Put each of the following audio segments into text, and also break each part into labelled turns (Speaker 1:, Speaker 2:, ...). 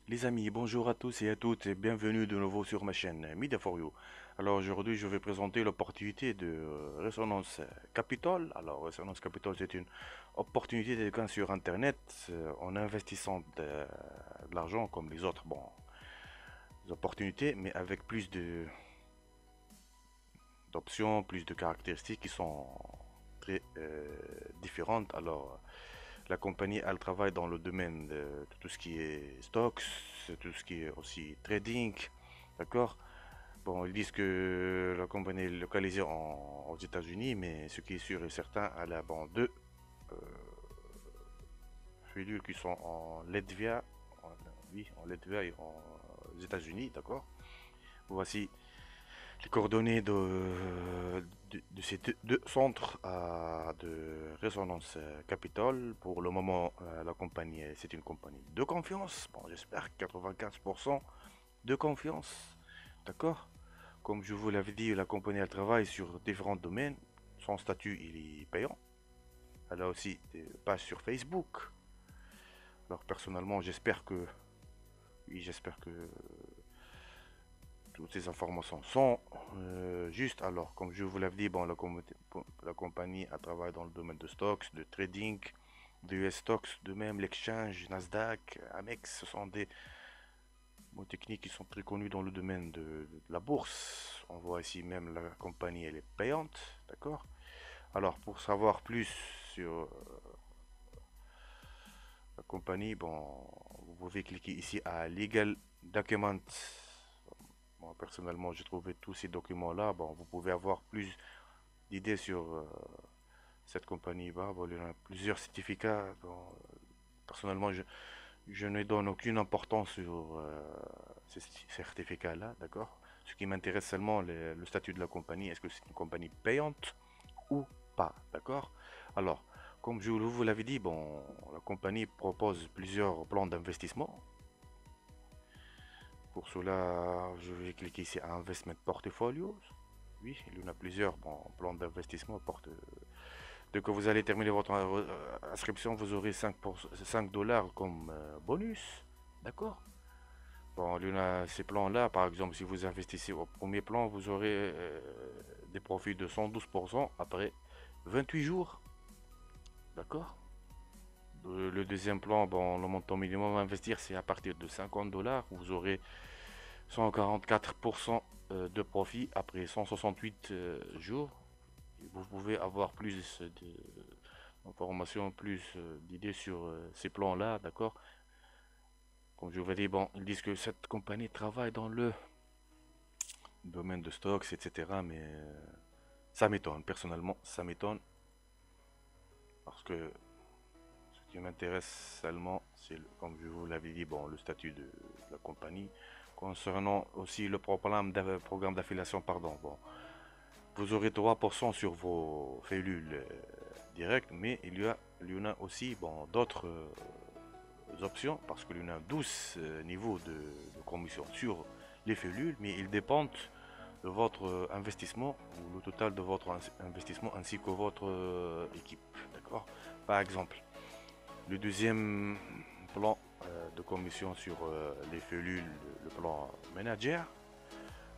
Speaker 1: Les amis, bonjour à tous et à toutes et bienvenue de nouveau sur ma chaîne Media for You. Alors aujourd'hui, je vais présenter l'opportunité de Résonance Capital. Alors Résonance Capital, c'est une opportunité de gain sur Internet en investissant de l'argent comme les autres, bon, des opportunités, mais avec plus d'options, plus de caractéristiques qui sont très différentes. Alors la compagnie, elle travaille dans le domaine de tout ce qui est stocks, tout ce qui est aussi trading, d'accord? Bon, ils disent que la compagnie est localisée aux États-Unis, mais ce qui est sûr et certain, elle a bon, deux euh, cellules qui sont en Latvia, oui, en Latvia et aux États-Unis, d'accord? Voici les coordonnées de ces deux centres de résonance capitale. Pour le moment, la compagnie, c'est une compagnie de confiance. Bon, j'espère 95% de confiance. D'accord? Comme je vous l'avais dit, la compagnie elle travaille sur différents domaines. Son statut, il est payant. Elle a aussi des pages sur Facebook. Alors personnellement, j'espère que toutes ces informations sont justes. Alors, comme je vous l'avais dit, bon, la compagnie elle travaille dans le domaine de stocks, de trading, de US stocks, de même l'exchange, Nasdaq, Amex, ce sont des mots techniques qui sont très connus dans le domaine de la bourse. On voit ici même la compagnie, elle est payante, d'accord? Alors, pour savoir plus sur la compagnie, bon, vous pouvez cliquer ici à Legal Documents. Moi, personnellement, j'ai trouvé tous ces documents-là. Bon, vous pouvez avoir plus d'idées sur cette compagnie. Bah, bon, il y en a plusieurs certificats. Bon, personnellement, je ne donne aucune importance sur ces certificats-là, d'accord? Ce qui m'intéresse seulement, le statut de la compagnie. Est-ce que c'est une compagnie payante ou pas, d'accord? Alors, comme je vous l'avais dit, bon, la compagnie propose plusieurs plans d'investissement. Pour cela, je vais cliquer ici à Investment Portfolios. Oui, il y en a plusieurs bon, plans d'investissement. Dès que vous allez terminer votre inscription, vous aurez 5 dollars comme bonus. D'accord? Bon, il y en a ces plans-là, par exemple, si vous investissez au premier plan, vous aurez des profits de 112% après 28 jours. D'accord? Le deuxième plan, bon, le montant minimum à investir, c'est à partir de 50 dollars. Vous aurez 144% de profit après 168 jours. Et vous pouvez avoir plus d'informations, plus d'idées sur ces plans-là, d'accord? Comme je vous ai dit, bon, ils disent que cette compagnie travaille dans le domaine de stocks, etc. Mais ça m'étonne, personnellement, ça m'étonne parce que ce qui m'intéresse seulement, c'est, comme je vous l'avais dit, bon, le statut de la compagnie. Concernant aussi le programme d'affiliation, pardon, bon, vous aurez 3% sur vos félules directes, mais il y en a aussi bon, d'autres options, parce qu'il y en a 12 niveaux de commission sur les félules, mais ils dépendent de votre investissement ou le total de votre investissement ainsi que votre équipe. D'accord? Par exemple, le deuxième plan de commission sur les félules, le plan manager,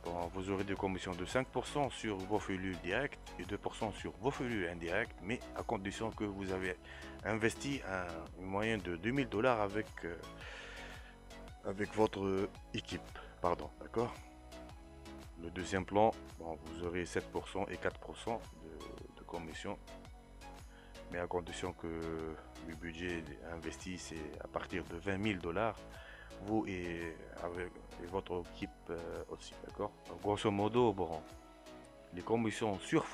Speaker 1: bon, vous aurez des commissions de 5% sur vos félules directes et 2% sur vos félules indirectes, mais à condition que vous avez investi une moyenne de 2000 dollars avec votre équipe. Pardon, d'accord? Le deuxième plan, bon, vous aurez 7% et 4% de commission, mais à condition que le budget investi c'est à partir de 20 000 dollars, vous et votre équipe aussi, d'accord? Grosso modo, bon, les commissions sur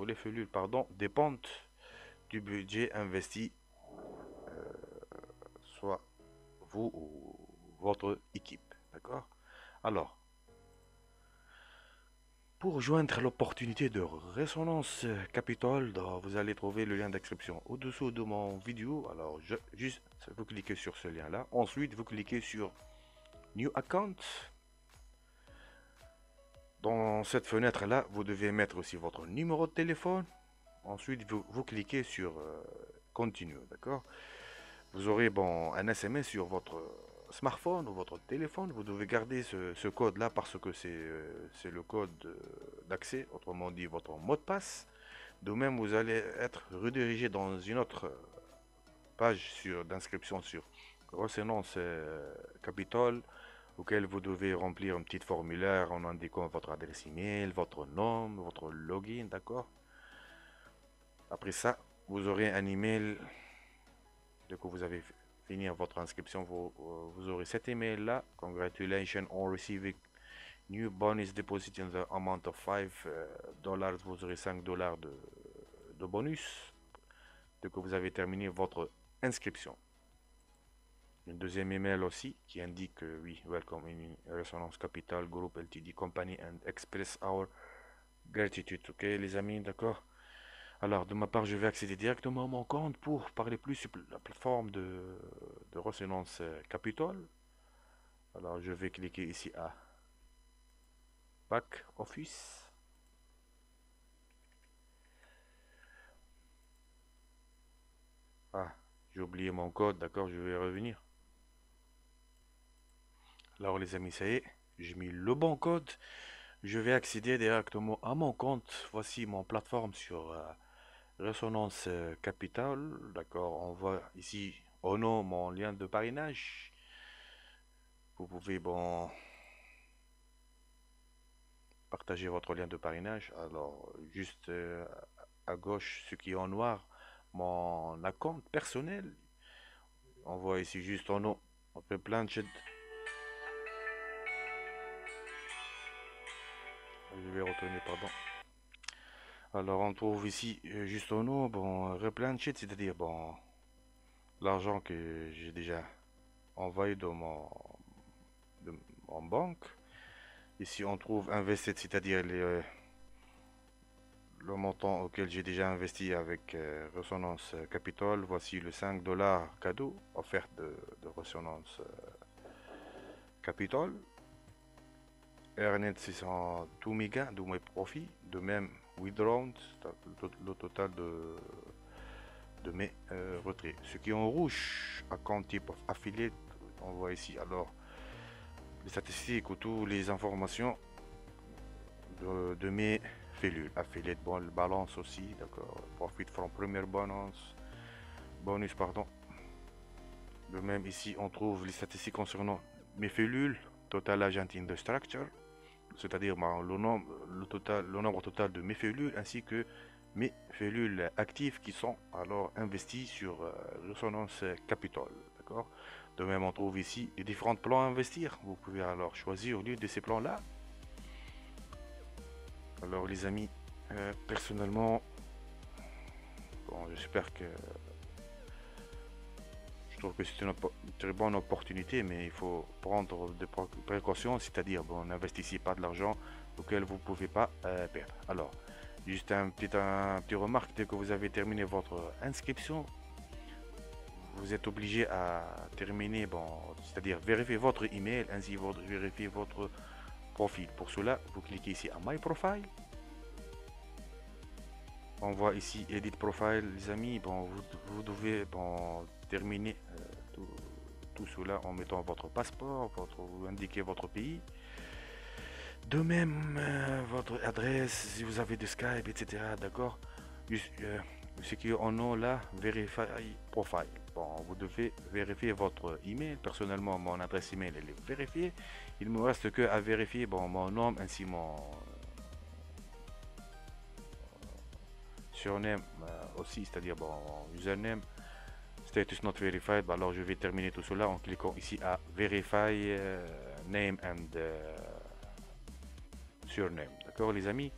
Speaker 1: les félules, pardon, dépendent du budget investi, soit vous ou votre équipe. D'accord? Alors, pour joindre l'opportunité de résonance Capital, vous allez trouver le lien d'inscription au-dessous de mon vidéo. Alors, juste, vous cliquez sur ce lien-là. Ensuite, vous cliquez sur New Account. Dans cette fenêtre-là, vous devez mettre aussi votre numéro de téléphone. Ensuite, vous cliquez sur Continue, d'accord? Vous aurez bon, un SMS sur votre smartphone ou votre téléphone, vous devez garder ce code-là parce que c'est le code d'accès, autrement dit votre mot de passe. De même, vous allez être redirigé dans une autre page d'inscription sur Resonance Capital, auquel vous devez remplir un petit formulaire en indiquant votre adresse email, votre nom, votre login, d'accord? Après ça, vous aurez un email dès que vous avez fini votre inscription. Vous aurez cet email là. Congratulations on receiving new bonus deposit in the amount of 5 dollars. Vous aurez 5 dollars de bonus dès que vous avez terminé votre inscription. Une deuxième email aussi qui indique que oui, welcome in Resonance Capital Group Ltd Company and express our gratitude. Ok les amis, d'accord? Alors de ma part, je vais accéder directement à mon compte pour parler plus sur la plateforme de Resonance Capital. Alors je vais cliquer ici à Back Office. Ah, j'ai oublié mon code, d'accord, je vais revenir. Alors les amis, ça y est, j'ai mis le bon code. Je vais accéder directement à mon compte. Voici mon plateforme sur Resonance Capital. D'accord, on voit ici au nom mon lien de parrainage. Vous pouvez bon partager votre lien de parrainage. Alors juste à gauche, ce qui est en noir, mon compte personnel. On voit ici juste en nom, on peut Blanchett. Je vais retourner, pardon. Alors on trouve ici juste au nom, bon, replancher, c'est-à-dire bon, l'argent que j'ai déjà envoyé de mon banque. Ici on trouve invested, c'est-à-dire le montant auquel j'ai déjà investi avec Resonance Capital. Voici le 5 dollars cadeau offert de Resonance Capital. Earned 602 mégas de mes profits, de même withdrawn, le total de mes retraits. Ce qui est en rouge, account type of affiliate, on voit ici alors les statistiques ou toutes les informations de mes félules. Affiliate balance aussi, d'accord. Profit from premier bonus, pardon. De même ici, on trouve les statistiques concernant mes félules, total agent in the structure, c'est-à-dire le nombre total de mes félules ainsi que mes félules actives qui sont alors investies sur Resonance Capital, d'accord. De même, on trouve ici les différents plans à investir. Vous pouvez alors choisir l'une de ces plans-là. Alors les amis, personnellement, bon, j'espère que je trouve que c'est une très bonne opportunité, mais il faut prendre des précautions, c'est-à-dire bon, n'investissez pas de l'argent auquel vous ne pouvez pas perdre. Alors, juste un petit remarque, dès que vous avez terminé votre inscription, vous êtes obligé à terminer, bon, c'est-à-dire vérifier votre email, ainsi vérifier votre profil. Pour cela, vous cliquez ici à My Profile. On voit ici Edit Profile, les amis. Bon, vous devez bon, terminer tout cela en mettant votre passeport, vous indiquez votre pays. De même, votre adresse, si vous avez de Skype, etc. D'accord. Ce qui est en haut là, Verify Profile. Bon, vous devez vérifier votre email. Personnellement, mon adresse email elle est vérifiée. Il me reste que à vérifier bon, mon nom ainsi mon surname aussi, c'est-à-dire bon, username. Status not verified. Alors je vais terminer tout cela en cliquant ici à Verify name and surname. D'accord les amis.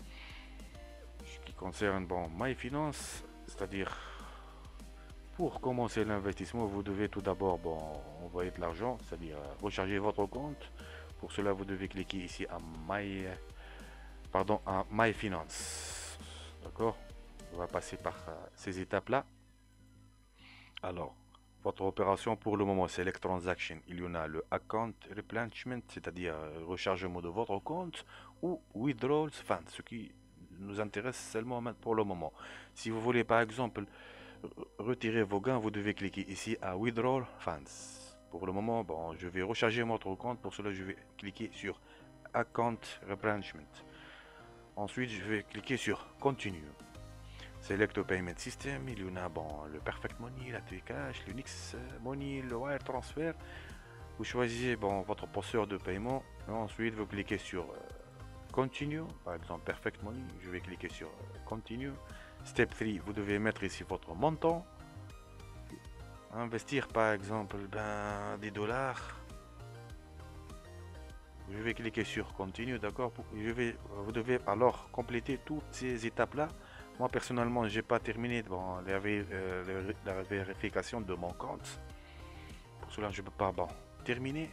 Speaker 1: Ce qui concerne bon, MyFinance, c'est-à-dire pour commencer l'investissement, vous devez tout d'abord bon, envoyer de l'argent, c'est-à-dire recharger votre compte. Pour cela, vous devez cliquer ici à MyFinance. D'accord. On va passer par ces étapes-là. Alors, votre opération pour le moment, Select Transaction, il y en a le Account Replenishment, c'est-à-dire rechargement de votre compte, ou Withdrawal Funds, ce qui nous intéresse seulement pour le moment. Si vous voulez par exemple retirer vos gains, vous devez cliquer ici à Withdrawal Funds. Pour le moment, bon, je vais recharger votre compte. Pour cela, je vais cliquer sur Account Rebranchement. Ensuite, je vais cliquer sur Continue. Select Payment System. Il y en a bon, le Perfect Money, la Cash, l'Unix Money, le Wire Transfer. Vous choisissez bon, votre posteur de paiement. Et ensuite, vous cliquez sur Continue. Par exemple, Perfect Money. Je vais cliquer sur Continue. Step 3, vous devez mettre ici votre montant. Investir par exemple ben, des dollars. Je vais cliquer sur Continue, d'accord. Vous devez alors compléter toutes ces étapes-là. Moi personnellement, j'ai pas terminé bon, la vérification de mon compte. Pour cela, je peux pas bon, terminer.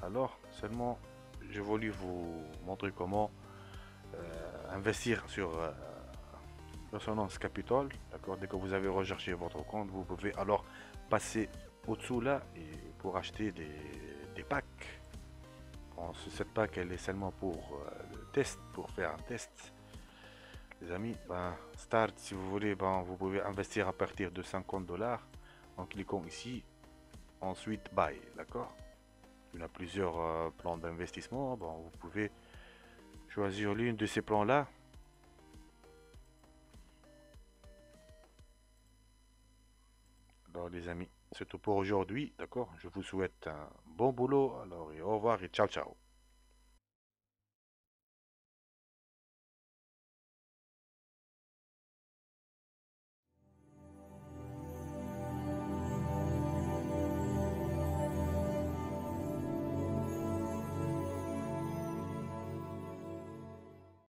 Speaker 1: Alors, seulement, je voulais vous montrer comment investir sur Resonance Capital. D'accord. Dès que vous avez recherché votre compte, vous pouvez alors passer au-dessous là et pour acheter des packs. Bon, cette pack elle est seulement pour le test, pour faire un test. Les amis, ben, start si vous voulez, ben, vous pouvez investir à partir de 50 dollars en cliquant ici. Ensuite, buy, d'accord. Il y a plusieurs plans d'investissement. Bon, vous pouvez choisir l'une de ces plans là. Alors les amis, c'est tout pour aujourd'hui, d'accord. Je vous souhaite un bon boulot. Alors et au revoir et ciao ciao.